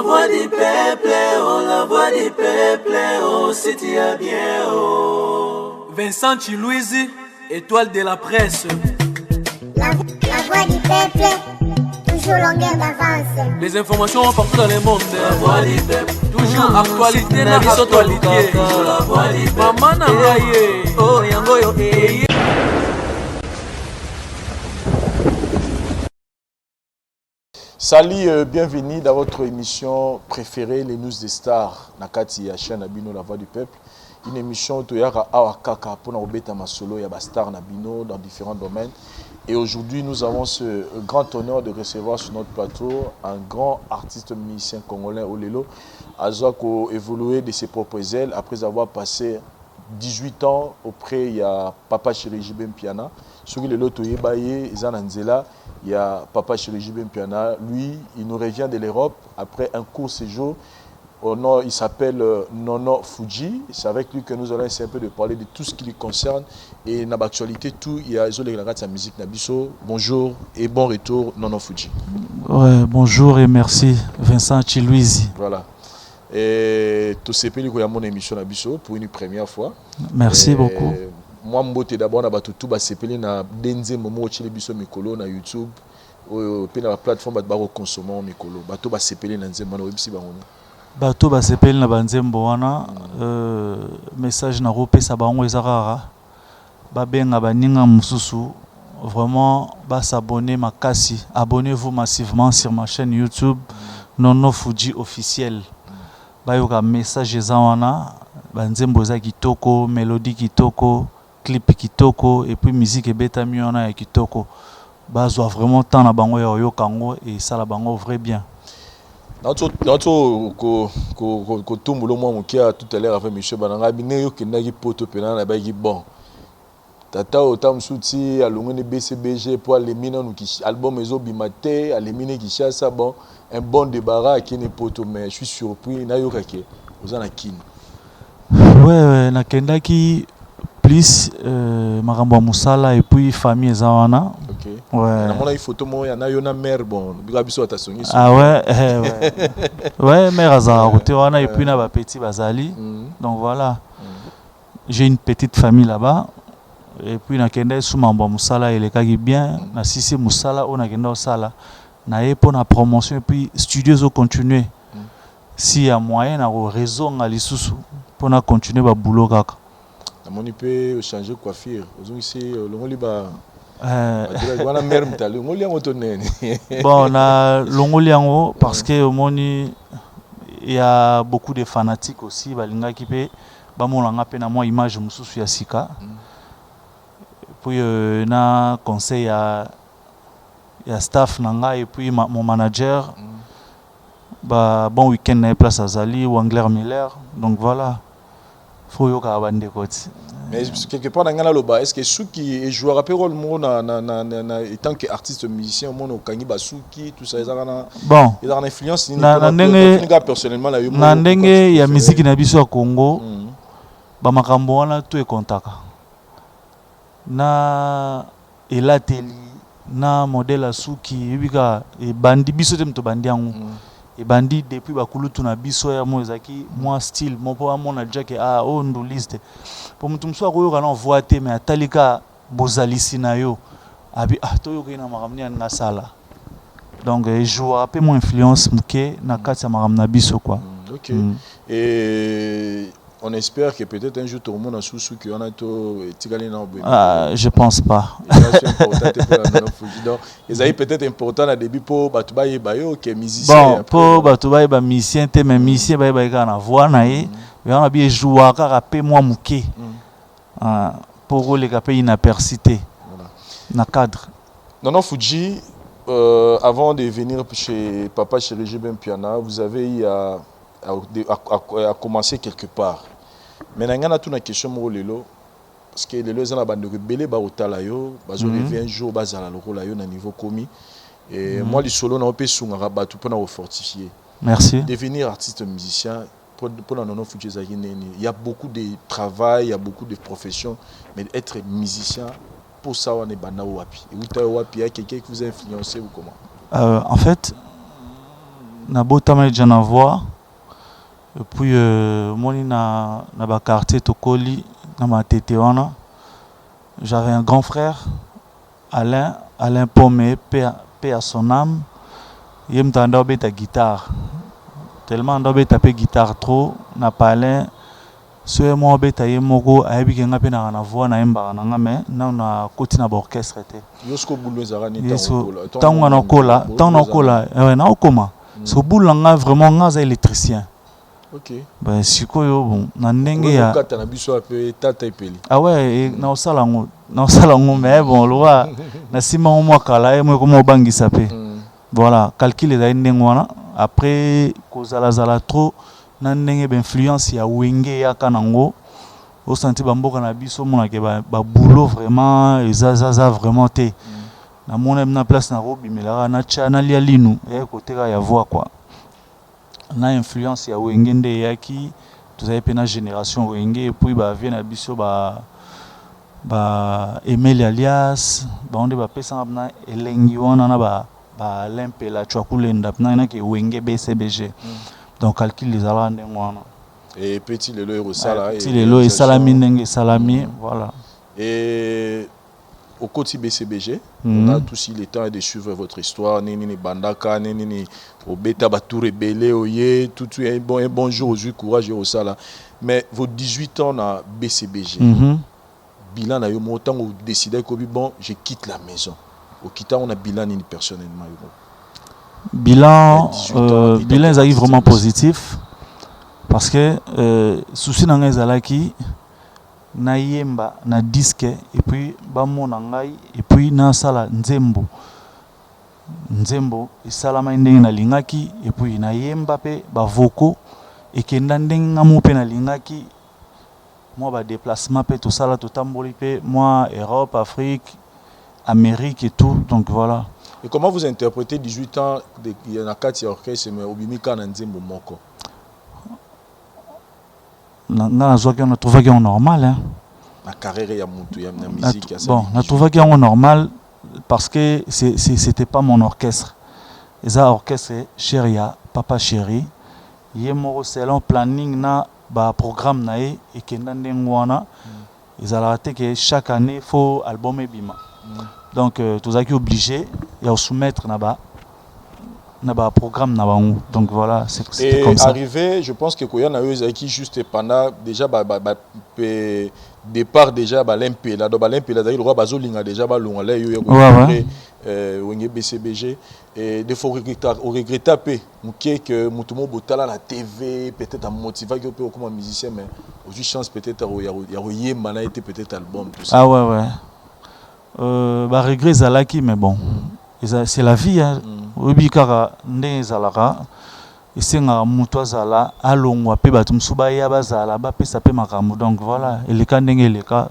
voix du peuple, oh, la voix du peuple, oh, si tu as bien, oh. Vincent Chilouizi, étoile de la presse. La voix du peuple, toujours longueur d'avance. Les informations partout dans le monde. La voix du peuple, toujours actualité na actualité. La voix du peuple, maman na ngaye. oh, yango yo, eh. Salut, bienvenue dans votre émission préférée, les news des stars. Nakati ya chaîne Nabino, la voix du peuple. Une émission où il y a Awakaka pour nous mettre ma solo, il y a des stars Nabino dans différents domaines. Et aujourd'hui, nous avons ce grand honneur de recevoir sur notre plateau un grand artiste musicien congolais, Olelo. Azako évolué de ses propres ailes après avoir passé 18 ans auprès il y a Papa Chéri Jibem Piana. Sur le loto Yebaye, Zananzela, il y a Papa Chéri Jibem Piana. Lui, il nous revient de l'Europe après un court séjour. Au nord, il s'appelle Nono Fuji. C'est avec lui que nous allons essayer un peu de parler de tout ce qui lui concerne. Et dans l'actualité, tout, il y a sa musique Nabiso. Bonjour et bon retour, Nono Fuji. Ouais, bonjour et merci, Vincent Chilouizi. Voilà. Et tout ce pays, il y a mon émission Nabiso pour une première fois. Merci beaucoup. Moi, je d'abord na tout basepeli na denze momo chile biso mikolo na YouTube pe na plateforme ba consommer mikolo bato basepeli na nzembo na websi bango bato basepeli na banzembo wana message na kopesa bango ezarara babenga baninga mususu vraiment s'abonner makasi, abonnez-vous massivement sur ma chaîne YouTube Nono Fuji officiel. Bayoka message eza wana banzembo za kitoko, mélodie kitoko, clip kitoko et puis musique et beta miona et kitoko. Bazwa vraiment tant na bango ya yo kango et ça la bango vrai bien. Nato ko tumbulo mo mukia tout à l'heure avec monsieur bananga bine yo kenaki poto pena na ba ki bon. Tata otam souti alongone BCBG pour les mine nous qui album ezo bimate alemine ki chassa bon un bon débarras qui ne poto mais je suis surpris na yo kake ozana kin. Ouais na kendaki plus makambo musala et puis famille zawana. OK. Ouais. Na mona une photo mo ya na yo na mère bon biso atasongi. Ah ouais ouais mère azara côté wana et puis na ba petit bazali. Donc voilà. J'ai une petite famille là-bas. Et puis na kende sous mambo musala elekaki bien na sisi musala on a kende osala na yepo na promotion et puis studios ont continué. Si y a moyen na réseau ngalisusu pour na continuer ba boulot kaka. Na moni peut changer coiffure. Ozongi c'est longoli ba wana mère mtali ngoli yango tonene. Bon na longoli yango parce que au moni il y a beaucoup de fanatiques aussi balinga ki pe ba monanga pe na moi image mususu ya sika. Puis na conseil ya staff nanga et puis mon manager bon week-end na place Azali ou Angler Miller, donc voilà faut yo ka bande côté. Mais quelque part dans ngana loba est-ce que Suki est joueur rappeur rôle mo na étant que artiste musicien mo no kangi ba Suki tout ça ezana bon il a une influence ni na personnellement la yo na ndenge ya musique na biso ya Congo ba makambo wana to e kontaka na elateli na modèle Suki bika e bandi biso te mto bandi yango et bandi depuis bakulutu na biso ya moezaki moi style mon po amona jack ndo liste pour mutu mso akoyoka na voix te mais atalika bozalisi na yo abi toyoka na makamni na sala donc je vois peu mon influence muke na kati ya makam na biso quoi. OK. Et on espère que peut-être un jour tout le monde a sous qui on a tout tigalé dans je pense pas. Donc ils peut-être important à début pour batubaye bayo que musicien. Bon pour batubaye ba musicien te mais musicien baye na voix na ye on a bien jouer aka pe moi muke. Pour les capé inapercité. Na cadre. Nono Fuji avant de venir chez Papa Chéri Jibem Piana, vous avez eu à commencer quelque part. Mais il y a une question pour Lelo, parce que Lelo est un bande de belé ba otala yo, bazo revient un jour bazala le rôle yo na niveau commis. Et moi le solo na opé sunga ba tout pour na fortifier. Merci. Devenir artiste musicien pour Nono Fuji il y a beaucoup de travail, il y a beaucoup de professions, mais être musicien pour ça on est banda wapi. Et vous wapi, il y a quelqu'un qui vous a influencé ou comment? En fait na botama déjà na voix. Et puis moni na ba quartier tokoli na ma tete wana. J'avais un grand frère Alain Pomé, paix à son âme. Il me tendait ta guitare. Tellement d'obé taper guitare trop na palin. Ce moi beta yemoko ayebi kenga pe na voix na emba na ngame na koti na orchestre te. Yosko boulou zarani tango na kola na okoma. So boulou nga vraiment nga za électricien. OK. Ben sikoyo bon na ndenge ya kata na biso ape tata ipeli. Ah ouais, na osala ngo mais bon loi na sima mo kala e mo ko mo bangisa pe. Voilà, calcul les ndenge wana après kozala zala trop na ndenge d'influence ya wenge ya kanango au senti bamboka na biso mona ke ba boulot vraiment ezaza vraiment te. Na mona na place na robi melara na channel ya linu e côté ya voix quoi. Na influence ya wenge nde yaki tous avez pena génération wenge et puis ba vient na biso ba Emile alias ba onde ba pesa na elengi wana na ba l'impela twakulenda na ke wenge BCBG. Donc calcul les ala ndenge wana. Et petit lelo erosala petit lelo et salami ndenge salami voilà. Et au côté BCBG, on a tous le temps de suivre votre histoire, nini bandaka, nini au beta batou rebelle, oye, tout un bon jour aujourd'hui courage au sala. Mais vos 18 ans à BCBG, bilan na yo montant vous décidez que bon, je quitte la maison. Au quittant on a bilan ni personnellement. Bilan est vraiment positif parce que souci na ngezalaki na yemba na disque et puis bamona ngai et puis na sala nzembo isalama ndenge na lingaki et puis na yemba pe ba voko et kenda ndenge ngamu pe na lingaki moi ba déplacement pe to sala to tamboli pe moi Europe, Afrique, Amérique et tout donc voilà. Et comment vous interprétez 18 ans de na kati orchestre mais obimika na nzembo moko? Na trouvé que normal hein. La carrière ya mutu ya musique bon, na trouvé que normal parce que c'était pas mon orchestre. Eza orchestre Cheria, Papa Chéri. Yemo selon planning na ba programme na et kenda ndengwana. Ils ont raté que chaque année faut album et bima. Donc tous qui obligé de soumettre na ba programme na bango. Donc voilà, c'était comme ça. Arrivé, je pense que Koya na eu qui juste pendant déjà départ déjà l'MP là donc l'MP là le roi bazolinga déjà longa là yo wenge BCBG et des fois regretter peu que mutumo botala la TV peut-être à motiver que peut comme musicien mais aujourd'hui chance peut-être ya yemba na été peut-être album tout ça. Ah ouais regret zalaki mais bon c'est la vie hein. Obi kaka ndenge zalaka esenga mutu azala alongwa pe bato musuba ya bazala ba pesa pe makambo donc voilà eleka ndenge eleka.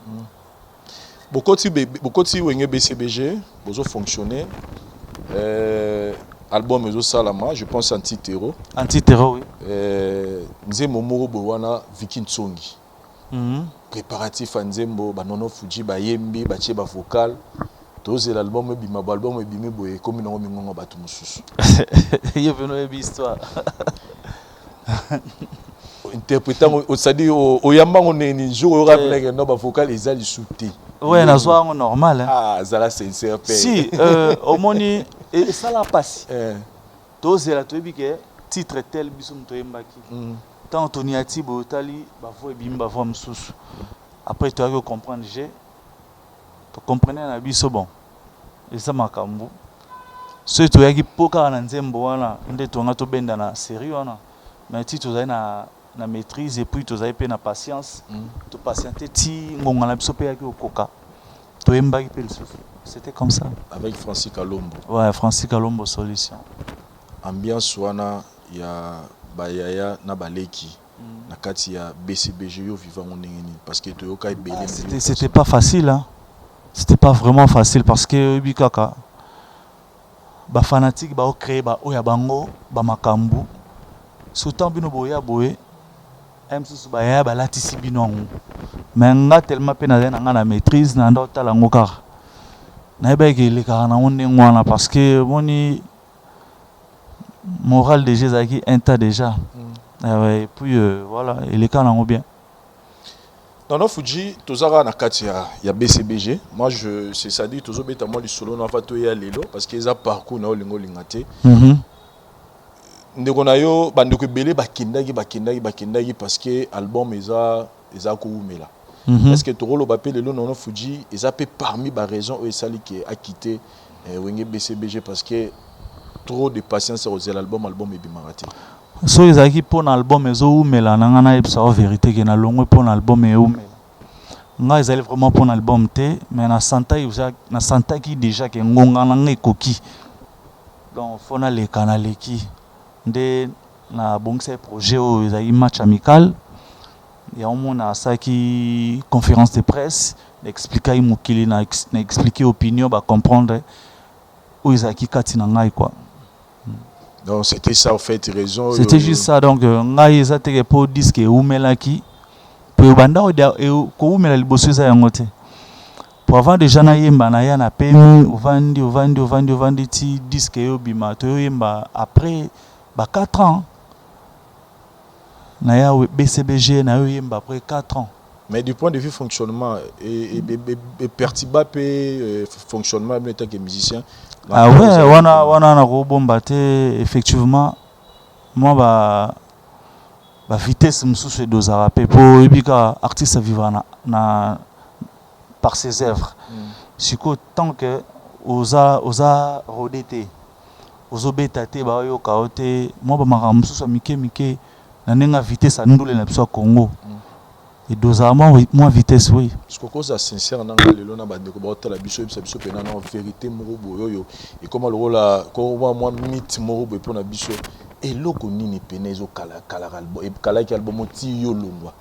Bokoti wenge BCBG bozo fonctionner album ezo salama je pense Antiterror oui nzembo moko bowana Vicky Ntsongi préparatif à nzembo banono fuji bayembi batie ba vocal tous l'album bima album bimi boye comme na mingongo batu mususu yo veno e histoire interprétant au sadi au yamba on ni jour au rap nèg no ba vocal ezali souté ouais na zo normal hein ah zala sincère pe si au moni et ça la passe tous la to bike titre tel bisum to yembaki tant Tony Atibo tali ba voix bimba voix mususu après tu as comprendre j'ai tu comprenez na biso bon et ça makambo ce to yaki poka na nzembo wana nde to nga to benda na sérieux wana mais ti to za na maîtrise et puis to za pe na patience to patienter ti ngonga na biso pe yaki okoka to embaki pe lisusu c'était comme ça avec Francis Kalombo. Ouais, Francis Kalombo solution ambiance wana ya bayaya na baleki na kati ya BCBG yo vivant on ndengeni parce que to yoka ebele c'était pas facile hein. C'était pas vraiment facile parce que bikaka ba fanatique ba créer ba oya bango ba makambu surtout bino boya boye msusu ba ya ba latisi bino mais nga tellement pe na na maîtrise na ndo tala ngokar na ba ke le kana onde ngwana parce que moni moral déjà ezalaki inta déjà. Et puis voilà, il est quand même bien. Non, Fuji, tozara na kati ya BCBG. Moi, c'est ça dit, tozo beta moi le solo na fato ya lelo parce qu'ils a parcours na olingo lingate. Ndeko na yo bandeko belé bakindaki parce que album eza ko umela. Est-ce que toro ba pe lelo non Fuji, eza pe parmi ba raison où esali qui a quitté wenge BCBG parce que trop de patience aux album et bimarate. So ezaki pour l'album ezo umela na ngana epsa vérité que na longo pour l'album e umela. Nga ezali vraiment pour l'album te mais na santa ki déjà que ngonga na ngai koki. Donc fona le kanaleki nde na bongse projet o ezali match amical. Ya omona saki conférence de presse, expliquer mukili na expliquer opinion ba comprendre où ezaki kati na ngai quoi. Donc c'était ça en fait raison. C'était juste ça donc ngai ezate pour disque umelaki pour banda ko umela liboso za yango te. Pour avant déjà na yemba na ya na pemi ovandi ti disque yo bima to yemba après ba 4 ans na ya BCBG na yo yemba après 4 ans. Mais du point de vue fonctionnement et pertiba pe fonctionnement en tant que musicien. Ah ouais, wana na ko bomba te effectivement moi ba vitesse msusu dozara pe pour ebika artiste vivre na par ses œuvres. Siko tant que oza rodete ozobeta te ba yo kaote moi ba mara msusu mike na nenga vitesse andule na biso Congo. Et dozara moi vitesse oui. Parce que cause sincère na lelo na bandeko ba otala biso pena na vérité moko boyo et comment le rôle moi mythe moko boyo pour na biso et loko nini penezo kala album et kala ki album ti yo longwa.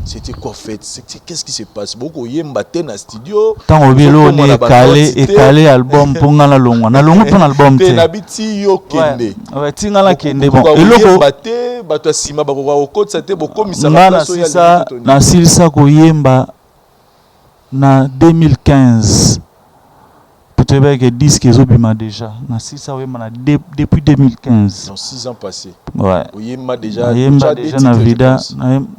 C'était quoi fait? Qu'est-ce qui se passe? Beaucoup yemba te na studio. Tant obelo ne calé album pour ngala longwa. Na longwa pour album te. Na biti yo kende. Ouais, tingala kende bon. Et loko baté bato sima bakwa okotsa te bokomisa na ça na silsa ko yemba na 2015. Peut-être que disque ezobima déjà. Na silsa wemba depuis 2015. Donc 6 ans passés. Ouais. Yemba déjà na vida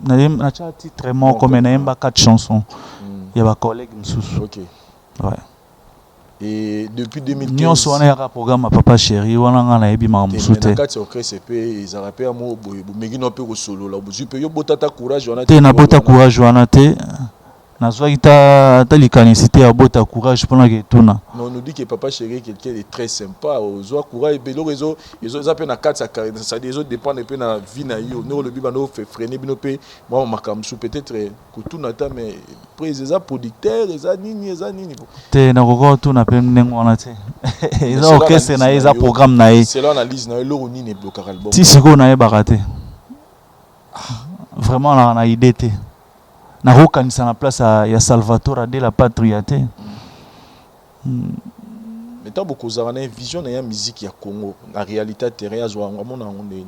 na titre très comme na yemba 4 chansons. Il y a ba collègue msusu. OK. Ouais. Et depuis 2015 nyonso wana ya programme Papa Chéri wana ngana ebima msute. Na kati OKCP ezarape ya mo boye bomengi no pe ko solo la bozu pe yo botata courage wana te na bota courage wana te na zwaki ta likanisité ya bota courage pendant que tuna. Mais on nous dit que Papa Chéri est quelqu'un de très sympa ozo courage be lo ezo zape na kati sa carrière ça des autres dépend peu na vie na yo no le bibano fait freiner bino pe moi makamsu peut-être ko tuna ta mais président producteur eza nini te na koko tuna pe ndengo wana te eza orchestre na eza programme na ye c'est l'analyse na lo nini bloquer album ti siko na ye bakate vraiment na idée te na rokanisa na place ya Salvatore de la Patria te. Mais tant beaucoup za na vision na ya musique ya Congo na réalité terrain ya zwa ngamo na ngondeni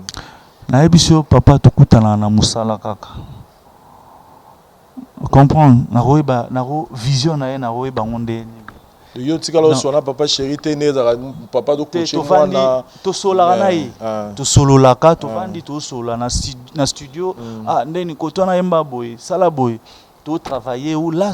na ebiso papa tokutana na musala kaka comprendre na roeba na vision na ye na roeba ngondeni yo tika lo sona Papa Chéri te neza papa do coacher moi na to sola na ye to solo la ka to vandi to sola na studio ndeni kotona yemba boy sala boy to travailler ou là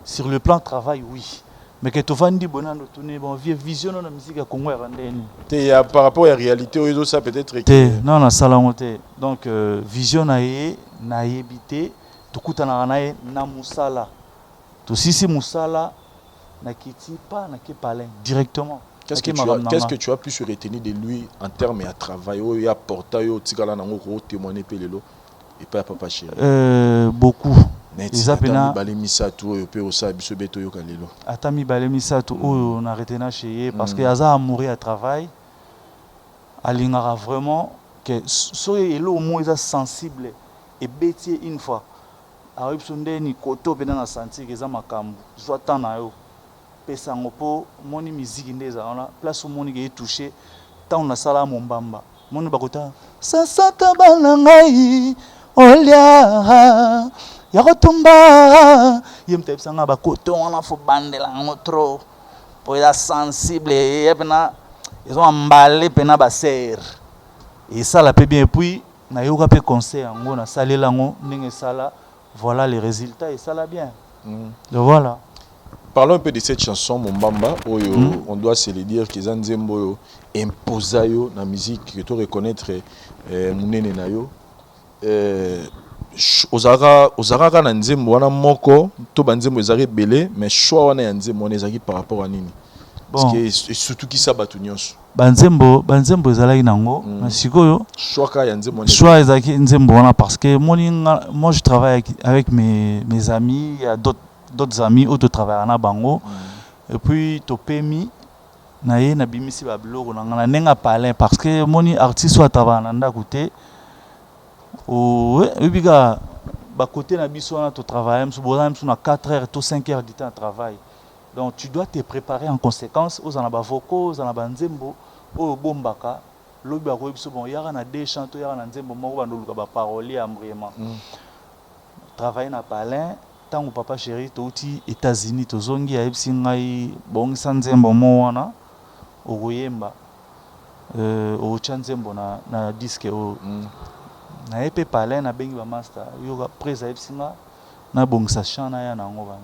sur le plan travail oui mais que to vandi bonando tourner bon vision na musique ya Congo ya ndeni te ya par rapport à la réalité ozo ça peut-être te non na sala ngote donc vision na ye na yebité to kutana na ye na musala to sisi musala na kiti pas na ke palin directement. Qu'est-ce que tu as pu se retenir de lui en termes de travail ou ya porta yo tikala na ngoko témoigner pelelo et pas Papa Chéri beaucoup les apena balemisa tout yo pe osa biso beto yo kalelo atami balemisa tout o na retena chez parce que aza amoureux à travail alingara vraiment que so elo mo eza sensible et bêtier une fois a ibsonde ni koto pena na sentir que eza makambo soit na yo pesango po moni musique ndeza ona place moni ke toucher tant na sala mombamba moni bakota sasata banangai olia ya kotumba yemte pisanga bakoto ona fo bandela ngotro po ya sensible yepna ils ont emballé pena ba serre et ça la peut bien. Et puis na yoka pe conseil ngo na salé lango ndenge sala, voilà les résultats et ça la bien. Donc voilà. Parlons un peu de cette chanson Mombamba. On doit se le dire que Zanzembo imposa yo na musique que tu reconnaître munene na yo. Ozara na nzembo wana moko to banzembo ezari belé mais choix wana ya nzembo on ezaki par rapport à nini? Parce que surtout qui ça batu nyonso. Banzembo ezalaki nango na sikoyo choix ka ya nzembo choix ezaki nzembo wana parce que moi je travaille avec mes amis, il y a d'autres amis où tu travailles na bango et puis topemi na ye na bimisi ba bloko na nenga palin parce que moni artiste soit travailler na ndakote oui biga ba côté na biso na to travailler na 4 heures to 5 heures du temps de travail. Donc tu dois te préparer en conséquence aux anaba vocaux, aux anaba nzembo, au bombaka, lobi ba ko biso bon yara na deux chanteurs yara na nzembo moko ba ndoluka ba parolier vraiment. Travailler na palin tango papa chéri touti États-Unis tozongi ya ebisi ngai bongisa nzembo mo wana okoyemba ocha nzembo na disque o na epe palin na bengi ba master yoka presa ebisi nga na bongisa chana ya nango ba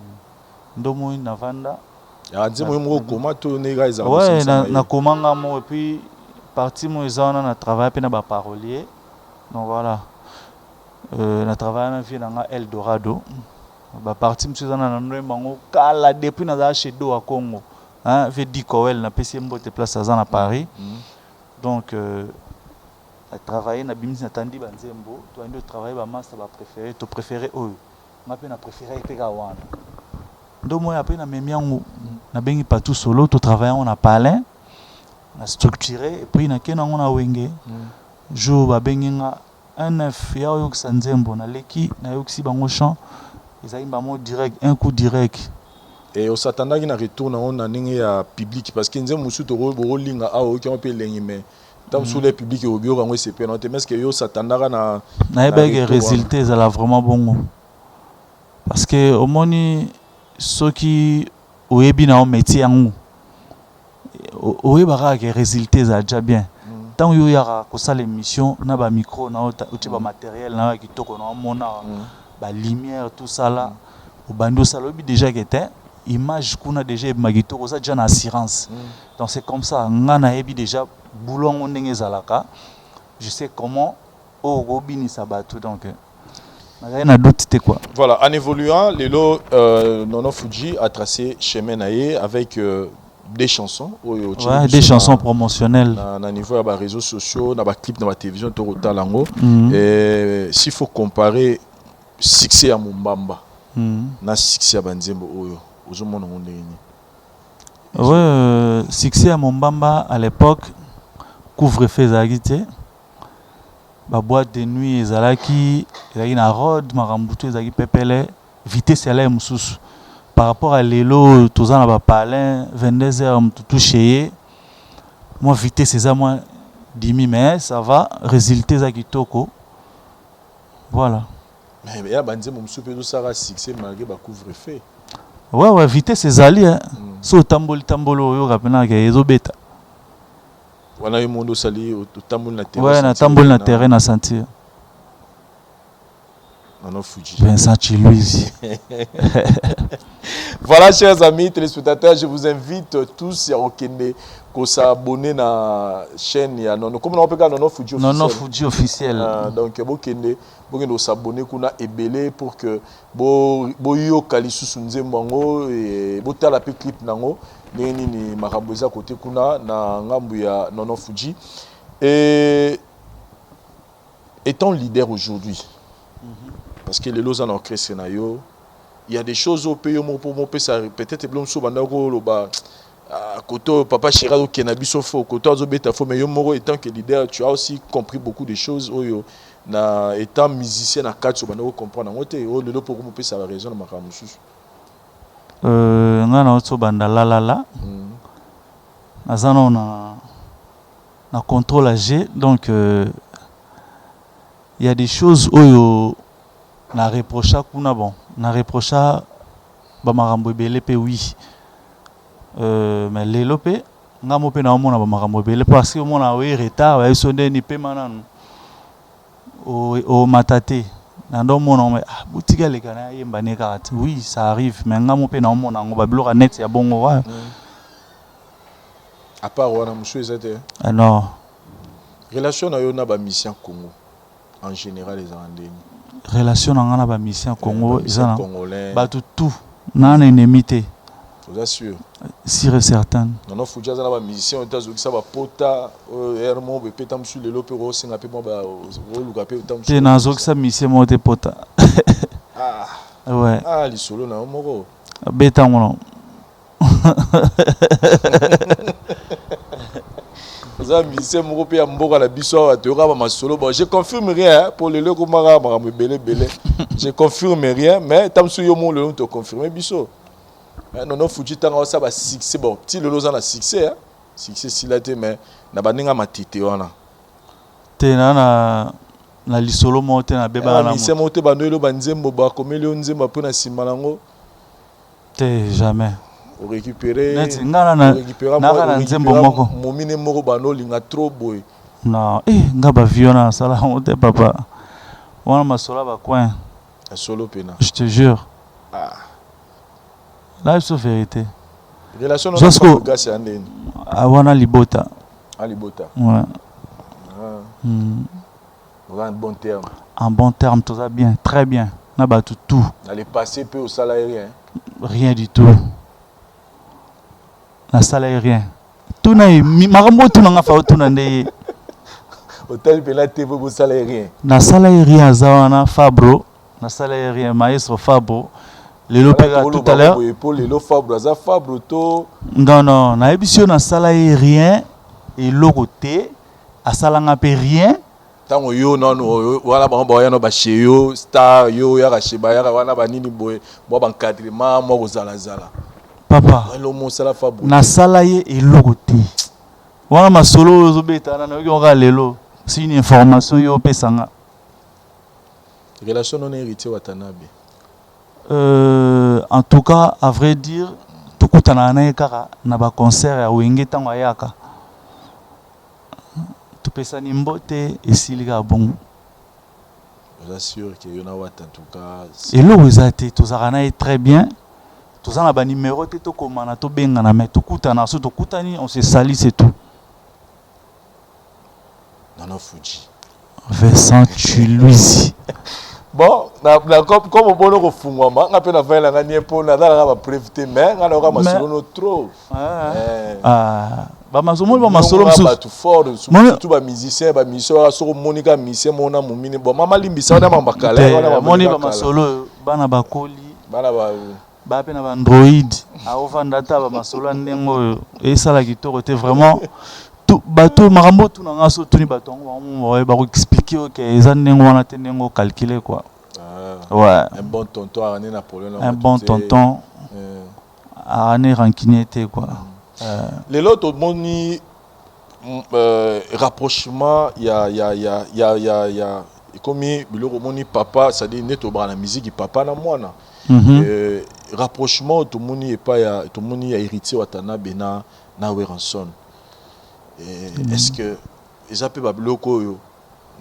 ndomo na vanda ya nzembo mo koma to nega za ouais na komanga mo et puis partie mo ezana na travail pe na ba parolier donc voilà na travail na vie na Eldorado. Ba parti monsieur zana na ndoe bango kala depuis na za chez Do à Congo hein fait Dikowel na PCMbo te place à Paris. Donc à travailler na bimisi na tandi banzembo to ando travailler ba master ba préféré to préféré oyo ma pe na préféré pe ka wana ndo mo ya pe na memiango na bengi partout solo to travailler on a palin na structuré et puis na kena on a wenge jo ba bengi nga un neuf ya oyo nzembo na leki na yoksi bango chant. Direct, un coup direct. Et on s'attendait qu'il y ait un retour dans un public parce que nous avons dit mais tant sur les publics et au bureau, on s'est fait noter mais est-ce que nous s'attendait à un résultat vraiment bon parce que au moins ceux qui ont un métier en haut les résultats sont déjà bien. Tant qu'il y a l'émission, on a un micro, on a un matériel, on a la lumière, tout ça là, au bando salobi déjà qui était, image qu'on a déjà magito, ça déjà une assurance. Donc c'est comme ça, on a déjà boulon on est zalaka, je sais comment au robini sabatu donc rien à douter quoi. Voilà, en évoluant, Lelo Nono Fuji a tracé chemin naïe avec des chansons, ouais, des chansons promotionnelles. Na niveau des réseaux sociaux, dans les clips, dans la télévision, tout le temps. Et s'il faut comparer succès à Mombamba na succès à Banzembo oyo ozomona ndeni ouais succès à Mombamba à l'époque couvre-feu ezalaki ba boîte de nuit ezalaki na road marambuto ezalaki pepele vitesse ala mususu par rapport à lelo tozana ba palin 22h touché moi vitesse eza moi 10 mais ça va résultat za kitoko voilà. Mais il y a des gens qui ont succès malgré le couvre-feu. Ouais, vitesse ezali hein. So tambolo yo rapena ke ezobeta. Wana yo mondo sali tambolo na terrain. Ouais, na tambolo na terrain na sentir. Nono Fuji. Vincent Chiluizi. Voilà, chers amis téléspectateurs, je vous invite tous à s'abonner à la chaîne. Comment on peut dire Nono Fuji officiel? Nono Fuji officiel. Donc, vous s'abonner pour que vous yo kalisu sunze mbango et vous tala pe clip nango ni makamboza côté kuna na ngambu ya Nono Fuji. Et étant leader aujourd'hui. Parce que les lois en créé scénario, il y a des choses au pays peut-être blom so bandako loba côté papa Chirado Kenabi sofo côté azobeta fo mais yo moro étant que leader tu as aussi compris beaucoup de choses oyo na étant musicien na quatre so bandako comprendre ngote o lelo pour mo pesa la raison na makamu susu ngana so banda la azana na contrôle AG donc il y a des choses oyo na reprocha kuna bon na reprocha ba marambo belé pe oui mais lelo pe nga mo pe na omona ba makambo ebele parce que omona we retard ba sonde ni pe mananu au matate nando mona boutique le kana yemba ne kati oui ça arrive mais nga mo pe na omona ngo ba biloko net ya bongo wa à part wana monsieur ezate non relation na yo na ba mission Congo en général les andeni relation na nga na ba mission Congo ezana congolais ba tout na na enemité vous assure sûr et certain non faut dire na ba mission etazoki sa ba pota hermo be petam sur le lope ro singa pe mo ba ro luka pe tam te na zoki sa mission mo te pota ouais li solo na moko beta ngono za mission moko pe ya mboka na biso wa te ka ba masolo bon je confirme rien pour le loko mara mara belé je confirme rien mais tam sur yo mo le to confirmer biso non fuji tanga ça ba succès bon petit le loza na succès succès silate mais na baninga matite wana te na lisolo mo te na beba na mission mo te banelo banzembo ba komeli onzemba pona simalango te jamais o récupérer ngana na nzembo moko momine moko bano linga trop boy non nga ba viona sala on te papa wana masola ba coin solo pena je te jure là c'est vérité relation na ko gasi andeni wana libota libota ouais en bon terme en bon terme tout ça bien très bien na ba tout dans le passé peu au salaire rien du tout na salaire rien tout na makambo tout na fa tout na ndé hôtel pela te bo salaire rien na salaire rien zawana Fabro na salaire rien maestro Fabro le l'opéra tout à l'heure pour le Fabro za Fabro to non na émission na salaire rien et l'autre à salanga pe rien tango yo non wala ba ba yana ba cheyo star yo ya ka sheba ya wana ba nini boy bo ba encadrement mo ko zala papa lo mo sala Fabro na salaye et l'autre wana masolo zo beta na yo ga lelo c'est une information yo pesanga relation non héritier watanabe en tout cas à vrai dire tout kutana na ekaka na ba concert ya wenge tango ayaka tout pesani mbote esiliga bon je suis sûr que yona wat en tout cas et lo ezate to zakana est très bien to zana ba numéro te to komana to benga na mais to kutana so to kutani on se salit c'est tout non Fuji Vincent Chuluizi bon comme on bono ko fungwa ma nga pe na vela nga niepo na dala ba prévité mais nga na ka masolo no trop ba masolo ba tout fort surtout ba musicien ba musicien so monika musicien mona mumini bon mama limbisa na mamba kala wana moni ba masolo bana bakoli bana ba pe na ba android a ofanda ta ba masolo ndengo e sala kitoko te vraiment tout bateau marambo tout na ngaso tout ni bateau on va expliquer OK ezan ndengo wana te ndengo calculer quoi ouais un bon tonton à Napoléon un bon tonton à rancunier quoi les autres moni rapprochement il y a comme biloko moni papa ça dit neto bra la musique papa na mwana rapprochement tout moni et pas ya tout moni ya héritier watanabe na Weranson. Est-ce que ils appellent babiloko yo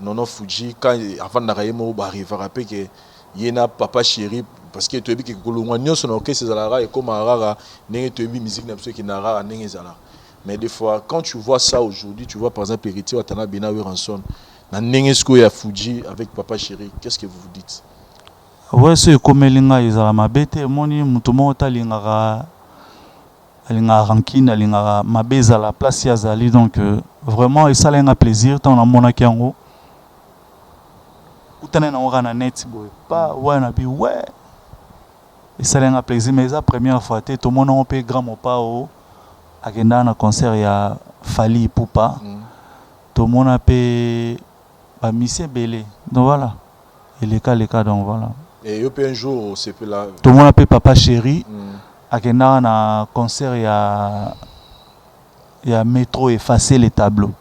non Fuji quand avant d'arriver ba arriver rappeler que yena papa chéri parce que tu as vu que kolongwa nyonso na orchestre zalara et comme rara nenge tu as vu musique na qui na rara nenge zala mais des fois quand tu vois ça aujourd'hui tu vois par exemple héritier watanabe na Weranson na nenge sko ya Fuji avec papa chéri qu'est-ce que vous vous dites ouais c'est comme linga izala mabete moni mutumo talingara alinga rankine alinga mabeza la place ya zali donc vraiment et ça a plaisir tant na mona kiango utane na ora net boy pas ouais na bi ouais et ça a plaisir mais la première fois tout le monde on peut grand mopa au agenda na concert ya Fali Poupa tout le monde a pe ba mission belé donc voilà et les cas donc voilà et yo pe un jour c'est là tout le monde a pe papa chéri akenda na concert ya métro effacer les tableaux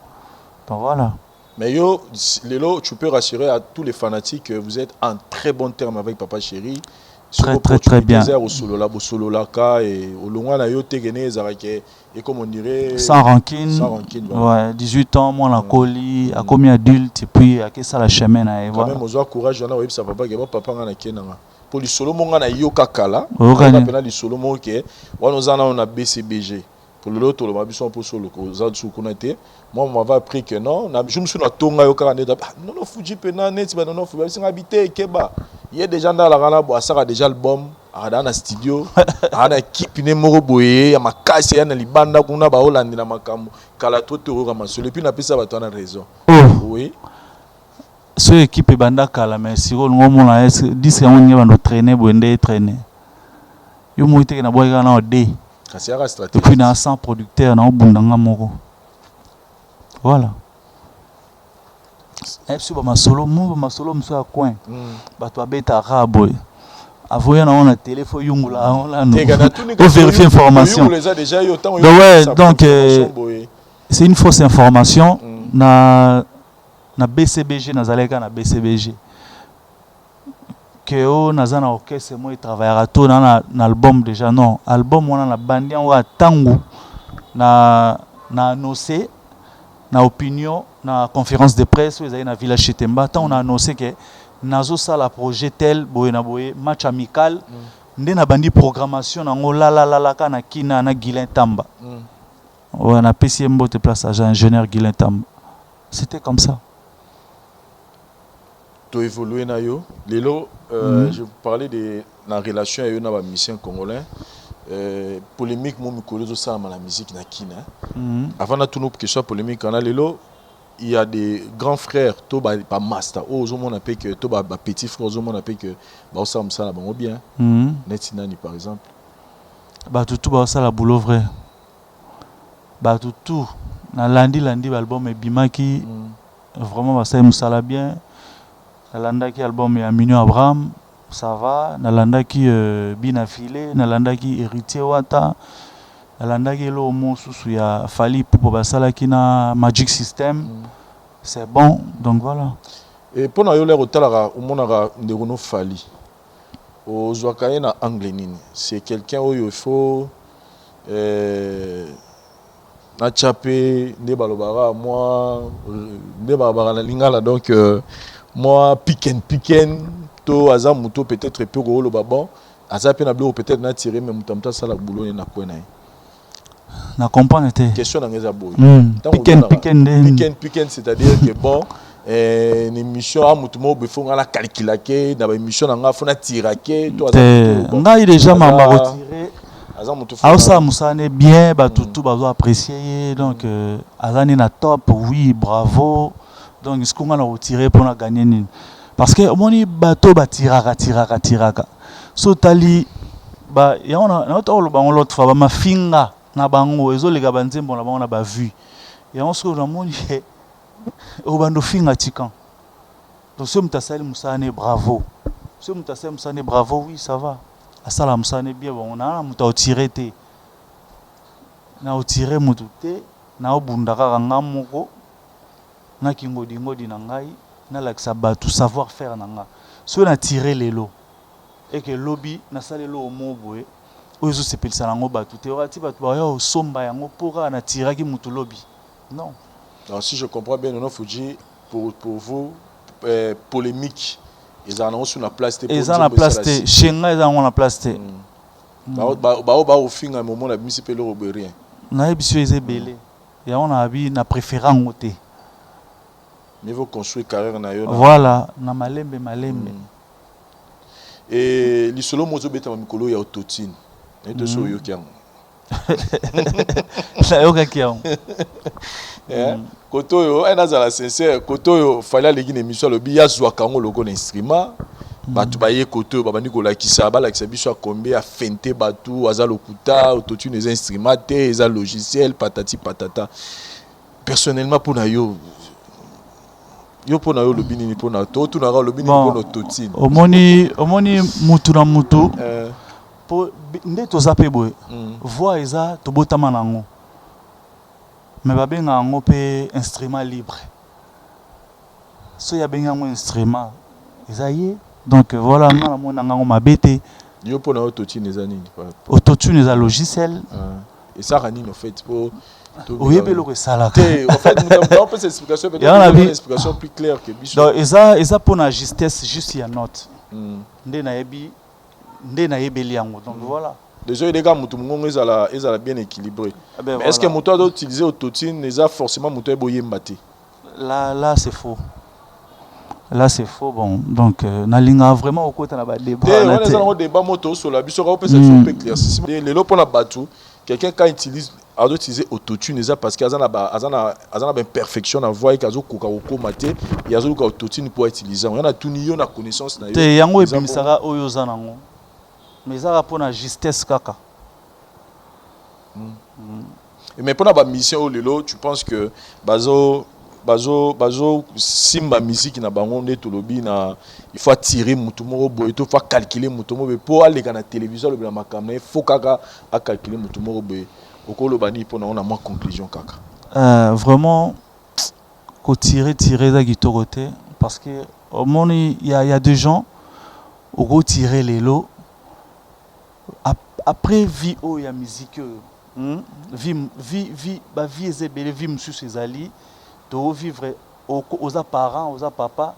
donc voilà mais yo lelo tu peux rassurer à tous les fanatiques que vous êtes en très bon terme avec papa chéri très bien. Et comme on dirait, sans rancune, voilà. Ouais, 18 ans, moi, la colis, a commis adulte, et puis, à quest ça la chemin, et quand voilà. même, on a courage, on a ça papa, que papa, on a kenanga. Pour les solo, on a yoka kala, on a les solo, on a BCBG. Pour l'autre, on a besoin pour solo, moi, on m'avait appris que non, je me suis dit, non, non, Fuji, non, Fuji, habité, Keba. Il y a des gens dans la rana, ça a déjà l'album, dans le studio, dans l'équipe, il y a ma casse, il y a une bande, il y a Hollande, il y a Makamu, Kalato, et puis on a pu ça, on a raison. Oui. Ce équipe est banda kala, mais si on a dit que on va traîner, on va traîner. Il y a été na boya na D. Et puis dans 100 producteurs, na bundanga moko. Voilà. Et puis ma solo, ma solo, monsieur à coin. Bah toi bête arabe. Avoyant on a téléphone yungula, on a vérifier information. Donc c'est une fausse information. Na BCBG, na zaleka na BCBG. Que on a un orchestre, moi, il travaille à tout dans l'album déjà. Non, album, on a la bande, on a tango, na annoncé, na opinion, na conférence de presse, vous avez na Village Chetemba, on a annoncé que nazo ça la projet tel, boye match amical, ndé na bandi programmation, na la kana kina na Guilin Tamba. On a PCMBO te place agent ingénieur Guilin Tamba. C'était comme ça. Évolué na yo lelo je parlais de la relation avec les musiciens congolais polémique mon mikolo zo ça la musique na kina avant na tout nos question polémique on a lelo il y a des grands frères to ba master oh zo mon appelle que to ba petit frère zo mon appelle que ba ça la bango bien netinani par exemple ba tout ba ça la boulot vrai ba tout na lundi album et bimaki vraiment ba ça musala bien. Nalanda qui album et Aminio Abraham, ça va. Nalanda qui Bina Filé, Nalanda qui Héritier Wata, Nalanda qui Lo Mousou, il y a Fali pour Basala qui na Magic System. C'est bon, donc voilà. Et pour nous, les retours, on a des Fali. Au Zouakaye na Anglenine, c'est quelqu'un où il faut na chapé, ne balobara, moi, ne balobara la lingala donc. Moi piquen to azam muto peut-être peu gros le babon azape na peut-être na tirer mais mutamta ça la boulot na quoi na comprendre était question na ngeza boy piquen c'est-à-dire que bon une émission à mutumo be fo ngala calculer ke na ba émission na nga fo na tirake to azam nga il déjà m'a retiré azam muto fo ça musane bien ba tout ba apprécier donc azani na top oui bravo. Donc, est-ce qu'on a retiré pour gagner? Parce que mon bateau va tiraka. So tali, bah, y a l'autre fois, ma finga na bango, les gabanzem bon là on a pas vu. Et on se retrouve mon au bando finga tikan. Donc ce mutasali musane bravo. Ce mutasali musane bravo, oui ça va. Asala musane bien bon, on a muta retiré te. Na retiré mutute, na obundaka ngamoko. Na kingo ngodi na ngai na laksa batu savoir faire nanga so na tirer les lots et que lobby na sale lo moboé ozo sepelisa nango batu te orati batu ba yo somba yango pora na tiraki mutu lobby non. Alors si je comprends bien non Fuji pour vous polémique ils en ont sur la place te ils en la place te chenga ils en la place te ba au fin un moment la musique pe le rien na ebiso ezebele ya on a bi na préférant ngoté. Mais vous construisez carrière na yo. Voilà, na malembe. Et li solo mozo beta mikolo ya autotune. Et de so yo kiango. La yo kiango. Koto yo ena za la sincère, koto yo fallait aller une émission le biya zwa kango logo instrument. Batu baye koto baba nikola kisaba la kisabiso a combien a fente batu aza lokuta autotune les instruments te les logiciels patati patata. Personnellement pour na yo yo pona yo lobini ni pona to tu na ga lobini pona totine omoni mutu na mutu po nde tozape boy voix eza to botama nango mais ba benga ngo pe instrument libre so ya benga ngo instrument eza ye donc voilà na mona ngo mabete Yo pour na autotune les années. Autotune est un logiciel. Et ça ranine en fait pour. Oui, mais le salak. En fait, nous avons cette explication, mais une explication plus claire que Bichou. Donc, et ça pour la justesse, juste il y a note. Ndé na yebi donc voilà. Déjà, les gars, ils ont bien équilibré. Mais est-ce que Moutou doit utiliser autotune, ils ont forcément Moutou boyé mbaté? Là c'est faux. Là c'est faux, bon. Donc, nalinga vraiment au côté na ba débat. On a un débat moto sur la biso, on peut se faire éclaircissement. Les lots pour la bateau, quelqu'un quand utilise a utilisé autotune parce qu'il y a une perfection dans la voix et qu'il y a un autotune pour utiliser. Il y a tout niveau de connaissance. Il y a un bimisara oyozana. Mais ça pour la justesse kaka. Mais pour la mission tu penses que bazo simba musique na bango neto lobi na il faut tirer mutumo boy il faut calculer mutumo pour aller dans la télévision le ma caméra il faut kaka à calculer mutumo boy okolo bani pour on a moins conclusion kaka vraiment ko tirer da gitoroté parce que au monde il y a des gens au go tirer les lots après vie il y a musique vie ezebele vie monsieur ses alliés de vivre aux parents, aux papas,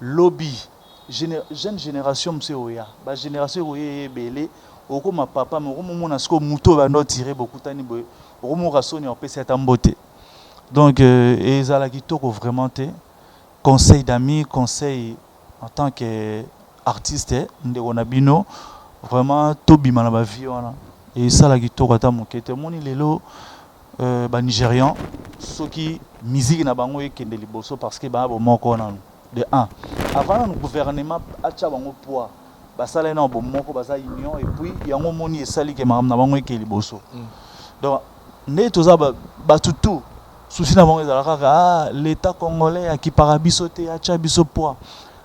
lobby, jeune génération, monsieur Oya, la génération Oya est belle, au ma papa, mon asko mouto va nous tirer beaucoup tani boy, au mon rason en PC est en beauté. Donc, et ça la guitare vraiment conseil d'amis, conseil en tant qu'artiste, on a bino vraiment tobi malaba vie et ça la guitare à ta moquette, mon il est là. Nigérian ceux qui musique na bango ekende liboso parce que ba moko na de 1 avant le gouvernement acha bango poids basala na moko basa union et puis yango moni esali ke na bango ekeli liboso donc ne toza ba tutu souci na bango ezalaka l'état congolais qui parabiso te acha biso poids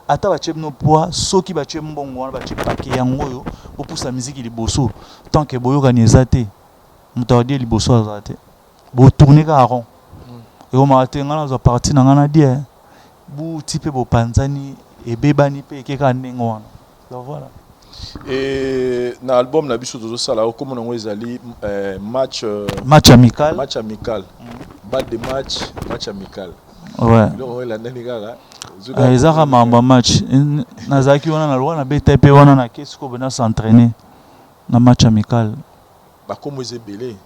ata ba chebno poids soki ba chebno mbongo wana ba chepaki yango yo pour pousser musique liboso tant que boyo ganizate mutawadi liboso azate bo tourner ka rond et on m'a tenga na parti na ngana dia bu type bo panzani et bebani pe ke ka ndingo wana donc voilà et na album na biso tozo sala comme on ezali match amical bas de match amical ouais donc la ndani kaka ezaka mamba match nazaki wana na lwa na beta pe wana na kesko bena s'entraîner na match amical ba comme ezebele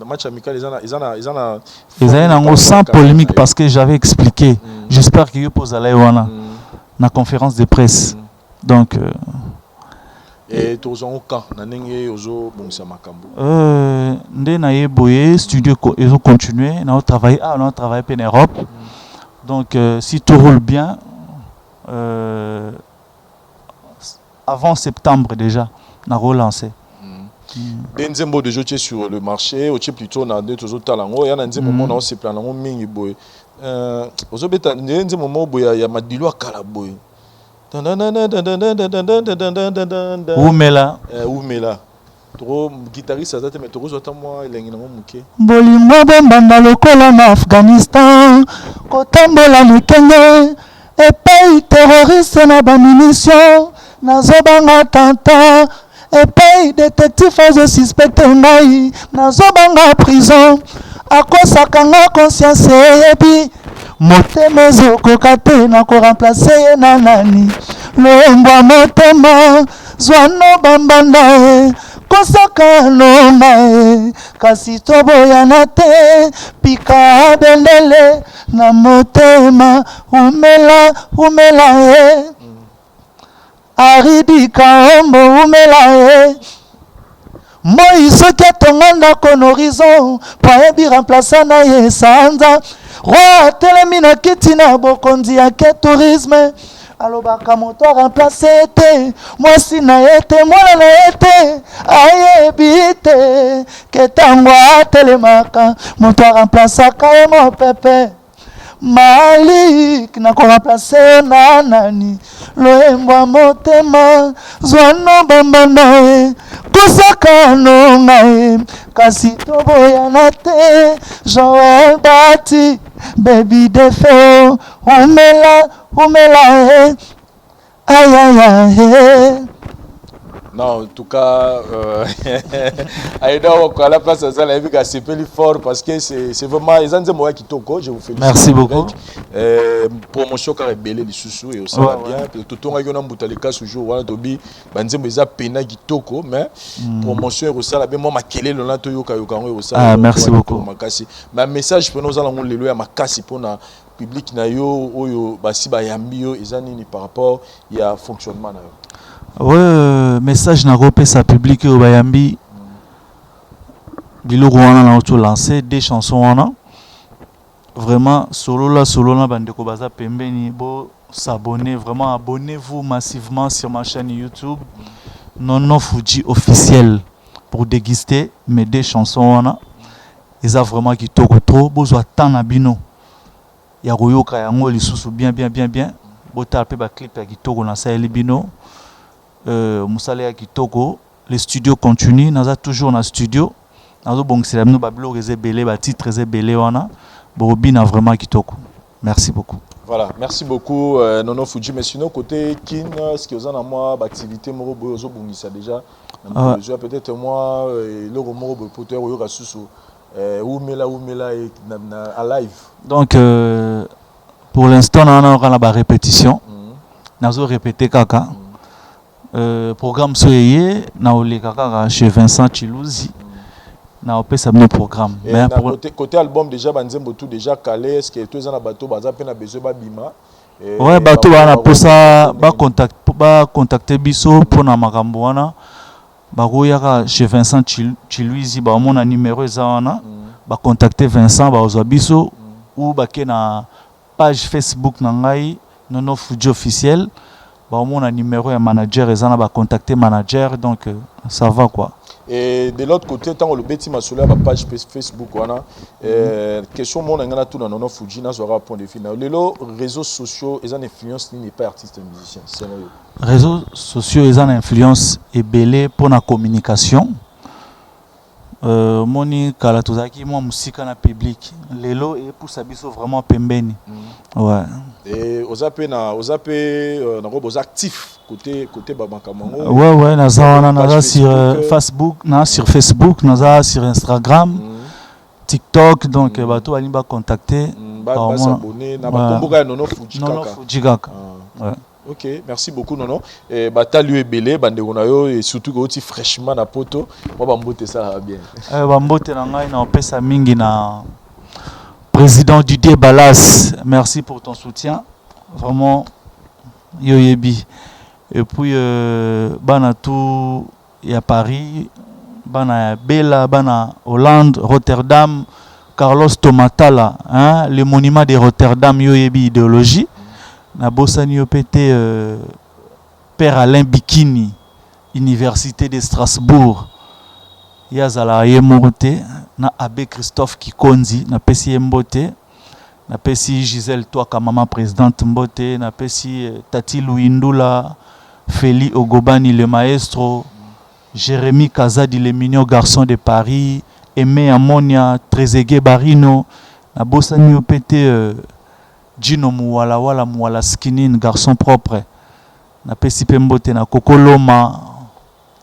match amical ils en sans polémique parce que j'avais expliqué. J'espère que vous posez la conférence de presse. Donc et tous en cas nanenge ozo bongisa makambo ndé na yeboye studio ils ont continué on travaille en Europe. Donc si tout roule bien avant septembre déjà on a relancé. Nzembo de jeter sur le marché, au plutôt dans deux autres talents. Il y a un moment où on se plaint, on mingi boy. Aux autres, nzembo moment boy, il y a madilo à calaboy. Oumela. Trop guitariste, ça mais trop autant moi, il est muke. Bolingo bembanda lokola na Afghanistan, kotambola mukenge, et pays terroriste na ba munition, na zobanga tanta. Et pays détective je suspecte ngai nazobanga prison akosakanga conscience ebi motema ezokoka te na koremplace ye na nani lombwa motema zwano bambanda kosaka nonga kasi toboyana te pika bendele na motema umela aridika ombo umela moi soki atonga ndako na horizon po ayebi remplaça na ye sanza roi atelemi na kiti na bokonzi yake tourisme alobaka moto aremplace te mwasi na ye te mwana na ye te ayebi te ke ntango atelemaka moto aremplaçaka ye mopepe Malik na koremplace na nani loembwa motema zwano bambana kosaka nonga kasi toboyana te Joël Bati baby defeo umela ayaya Non, en tout cas, Aïda, à la place de ça, la vie a s'épelé fort parce que c'est vraiment, ils ont dit moi qui toko, je vous félicite. Merci beaucoup. Promotion qui a rebellé les sous et ça va bien. Tout le monde a boutali cas toujours, voilà, Tobi, banzem ils a pena qui toko, mais promotion et ça la bien moi ma kele le nato yoka yoka et ça. Ah, merci beaucoup. Mais message pour nous allons le louer à ma casse pour na public na yo oyo basi ba yambi yo ezani par rapport il y a fonctionnement na yo. Ouais, message na repé sa public au Bayambi. Biloko wana na auto lancé des chansons wana. Vraiment solo la bande ko baza pembeni bo s'abonner, vraiment abonnez-vous massivement sur ma chaîne YouTube Nono Fuji officiel pour déguster mes deux chansons wana. Ils a vraiment qui toko trop besoin tant na bino. Ya royoka yango lisusu bien. Bo taper ba clip ya kitoko na sa bino. Musale ya kitoko, les studios continuent, nous avons toujours dans studio. Nous avons bon c'est nous bablo rezebele ba titre rezebele wana. Bobi na vraiment kitoko. Merci beaucoup. Voilà, merci beaucoup Nono Fuji. Mais sinon côté kin, ce que vous avez moi activité moro bozo bungisa déjà. Peut-être moi le moro poter yoka susu oumela et à live. Donc pour l'instant on aura la répétition. Nous avons répété kaka. Programme soyez na ole kaka chez Vincent Chilouzi na opé ça mon programme mais pour côté album déjà banzembo tout déjà calé est-ce que tous en bateau baza pe na besoin ba bima ouais bateau wana pour ça ba contacter biso pour na makambo wana ba royaka chez Vincent Chilouzi ba mon numéro za wana ba contacter Vincent ba ozo biso ou ba ke na page Facebook na ngai Nono Fuji officiel. Bah, mon numéro est manager et ça va contacter manager donc ça va quoi. Et de l'autre côté tant le bêtis m'a sur la page Facebook voilà question mon ngana tout dans Nono Fuji na sera point de final les réseaux sociaux ils ont influence n'est pas artiste et musicien c'est réseaux sociaux ils ont influence et belé pour la communication moni kala tozaki moi musika na public lelo et pour ça biso vraiment pembeni ouais et aux appels na robos actifs côté babakamango ouais naza sur Facebook na sur Facebook naza sur Instagram TikTok donc bato bali ba contacter ba s'abonner na ba komboka Nono Fuji kaka ouais. Ok, merci beaucoup Nono. Batalu et belé, bande onayo et surtout que aussi fraîchement na poto. Moi bambote ça va bien. Bambote na ngai na opesa mingi na président Didier Balas. Merci pour ton soutien. Vraiment yoyebi. Et puis bana tout y a Paris, bana Bella, bana Hollande, Rotterdam, Carlos Tomatala, hein, le monument de Rotterdam yoyebi idéologie. Na bosani opété Père Alain Bikini, Université de Strasbourg. Yazala Yemote, na Abbé Christophe Kikonzi, na pesi Mbote, na pesi Gisèle Touaka maman présidente Mbote, na pesi Tati Louindula, Feli Ogobani le maestro, Jérémy Kazadi le mignon garçon de Paris, Aimé Ammonia, Trezeguet Barino, na bosani opété Gino Muwala Skinin, garçon propre. Na pesi Pembote na Kokoloma,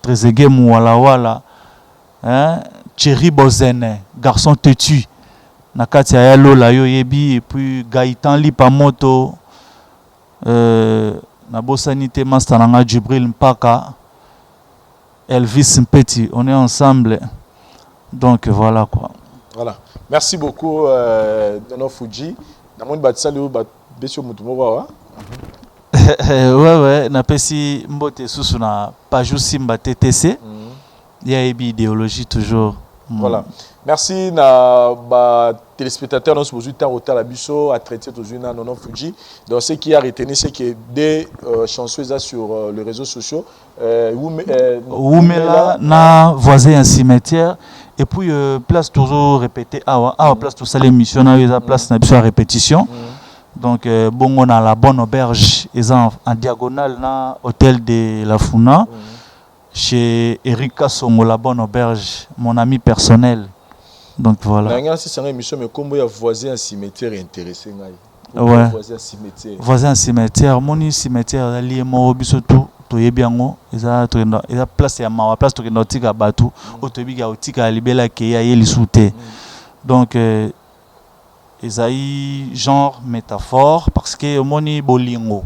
Trezeguet Muwala, hein, Thierry Bozene, garçon têtu. Na Katia Yalo la yoyebi et puis Gaëtan Lipamoto, na Bosanité Mastananga Djibril Mpaka, Elvis Mpeti, on est ensemble. Donc voilà quoi. Voilà. Merci beaucoup Nono Fuji. Namoni batsali ba besio mutumoko wa. Ouais, na pesi mbote susu na paju Simba TTC. Il y a une idéologie toujours. Voilà. Merci na ba téléspectateurs nous poser temps au Talabiso à traiter toujours na Nono Fuji. Donc ce qui a retenu c'est que des chansons sur les réseaux sociaux Oumela na voisin un cimetière. Et puis, place toujours répétée. Place tout ça, l'émission, la place à répétition. Donc, bon, on a la bonne auberge. Ils sont en diagonale, dans l'hôtel de la Funa. Chez Erika Songo, la bonne auberge, mon ami personnel. Donc, voilà. C'est une émission, mais comme il y a voisin un cimetière intéressé. Ouais. Voisin un cimetière. Mon cimetière, lié, mon surtout. toyebi yango eza place ya mawa place tokenda otika bato oyo toyebi ya otika libela ke ya ye lisu te donc ezali genre métaphore parce que omoni bolingo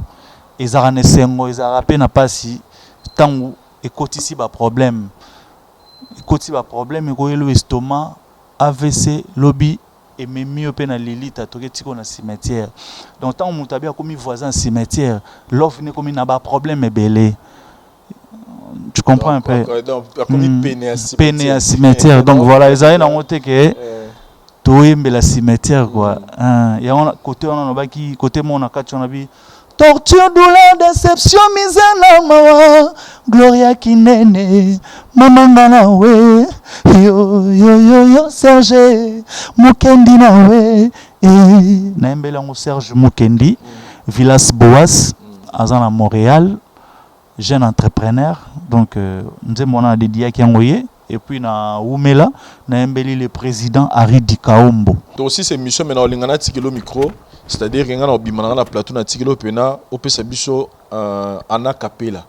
ezaka na esengo ezaka mpe na pasi ntango ekotisi baproblème ekoyelo estomac AVC lobi ememi yo mpe na lilita toketiko na cimetière donc ntango moto abi akomi voisin na cimetière l'offre nekomi na baproblème ebele tu comprends un peu pene ya cimetière donc voilà ezali nango te ke toyembela cimetière quoi yango côté wana nobaki côté mona kati wana bi torture, douleur, déception, misère, na mawa Gloria Kinene, mamanga we yo Serge Mukendi na we na mbela ngo Serge Mukendi Villas Boas azana Montréal jeune entrepreneur donc nzemona dédié ki ngoye et puis na Umela na mbeli le président Ari Dikaombo donc aussi c'est mission maintenant lingana tikelo micro c'est-à-dire que on a bimana na plateau na tikelo pena opesa biso ana capella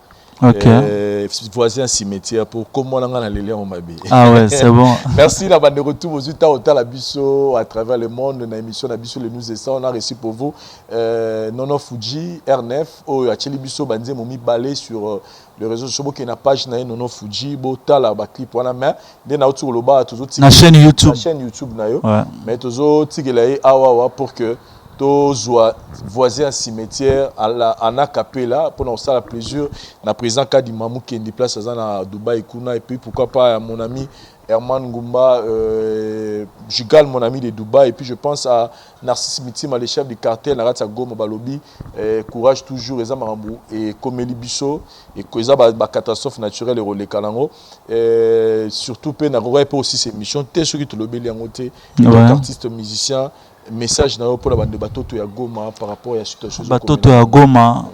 voisin cimetière pour comment on a les liens au mabe. Ah ouais, c'est bon. Merci la bande de retour aux Utah la biso à travers le monde dans l'émission la biso les nous et ça on a reçu pour vous Nono Fuji R9 au acheli biso banze momi balé sur le réseau social qui na page na Nono Fuji bota la ba clip wana mais dès na autour le bas toujours na chaîne YouTube na yo mais toujours tigela awa pour que Tozoa voisin à cimetière en acapella pour nous ça la plaisir na présent cas du Mamou qui est en place à Dubaï Kuna et puis pourquoi pas à mon ami Herman Ngumba Jigal mon ami de Dubaï et puis je pense à Narcisse Mitima le chef du cartel na Ratsa Goma Balobi courage toujours Eza Marambou et Komeli Bisso et Koza ba catastrophe naturelle et relais Kalango surtout pe na pas aussi ces missions té ceux qui te lobeli en côté artistes musiciens message na pour la bande de Batoto ya Goma par rapport à la situation Batoto ya Goma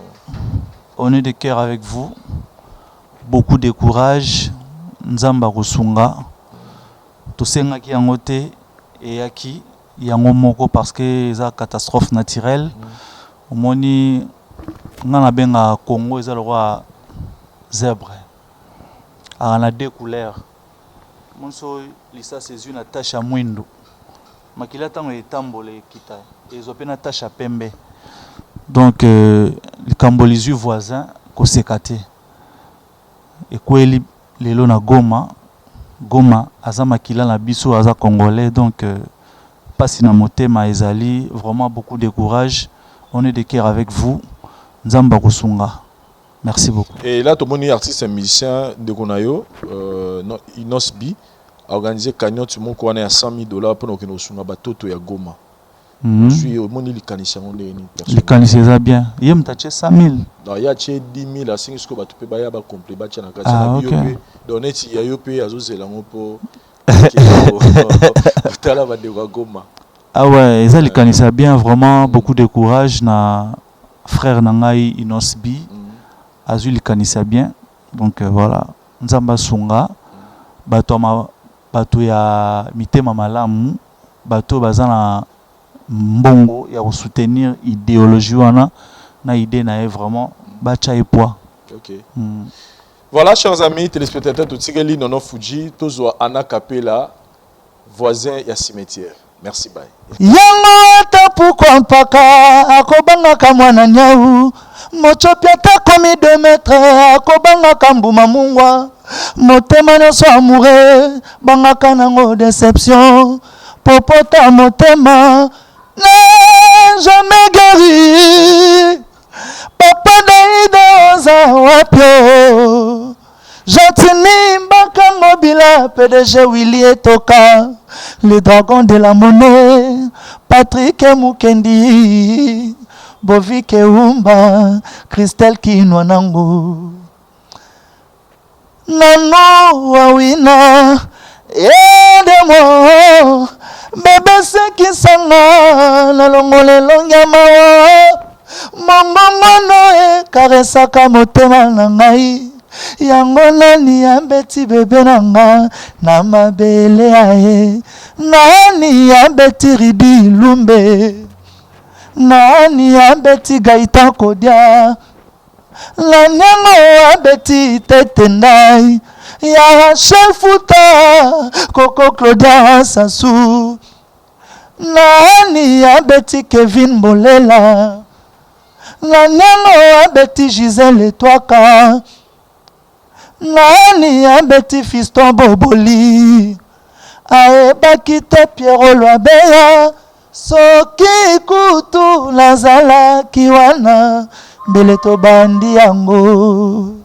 on est de cœur avec vous beaucoup de courage nzamba kosunga to senga ki yango te et yaki yango moko parce que eza catastrophe naturelle omoni ngana benga Congo eza le roi zèbre a deux couleurs monso lisa c'est une attache à mwindo makila tango etambole kita ezopena tacha pembe donc likambo lizu voisin ko sekate ekweli lelo na Goma aza makila na biso aza congolais donc pasi na motema ezali vraiment beaucoup de courage on est de cœur avec vous nzamba kosunga merci beaucoup et là tout le monde est artiste et musicien de Gonayo Inosbi a organisé cagnotte sur mon coin à $100,000 pour que nous soyons Batoto ya Goma. Je suis au monde likanisa on les likanisa ça bien. Yem taché 100,000. Non, il y a 10,000 à 5 scoba tu peux pas y avoir complet batcha na kati na bio. Donner si ya yo pe azo zelango po tala ba de Goma. Ah ouais, ils a likanisa bien vraiment beaucoup de courage na frère nangai Inosbi. Azu likanisa bien. Donc voilà, nzamba sunga bato ya mitema malamu bato bazana mbongo ya soutenir idéologie wana na idée na vraiment bacha poids. OK. Voilà chers amis téléspectateurs tout tigeli Nono Fuji tozo ana capella voisin ya cimetière. Merci bye. Yango ta pourquoi mpaka akobanga kamwana nyau mochopia ta komi 2 mètres akobanga kambuma mungwa motema nyonso amoureux bangaka nango déception popota motema ne jamais guéri papa daide oza wapio Jatini Mbakango Bila PDG Willy Etoka le dragon de la monnaie Patrick Mukendi Bovike Umba Christelle Kinwanango Nano Wawina Aide-moi Bébé Sekisanga Nalongole Longyama Mongomono Karesaka Motema Nangai Yango nani ambeti bebe nanga na mabele ae nani ambeti Ridi Lumbe nani ambeti Gaita Kodia La nyango abeti tetendai ya chefuta Coco Claudia Sassou. Nani abeti Kevin Bolela. La nyango abeti Gisèle Etwaka. Nani abeti Fiston Boboli. Aebaki te Pierrot Loabeya. Soki kutu nazala kiwana mbele to bandi yango.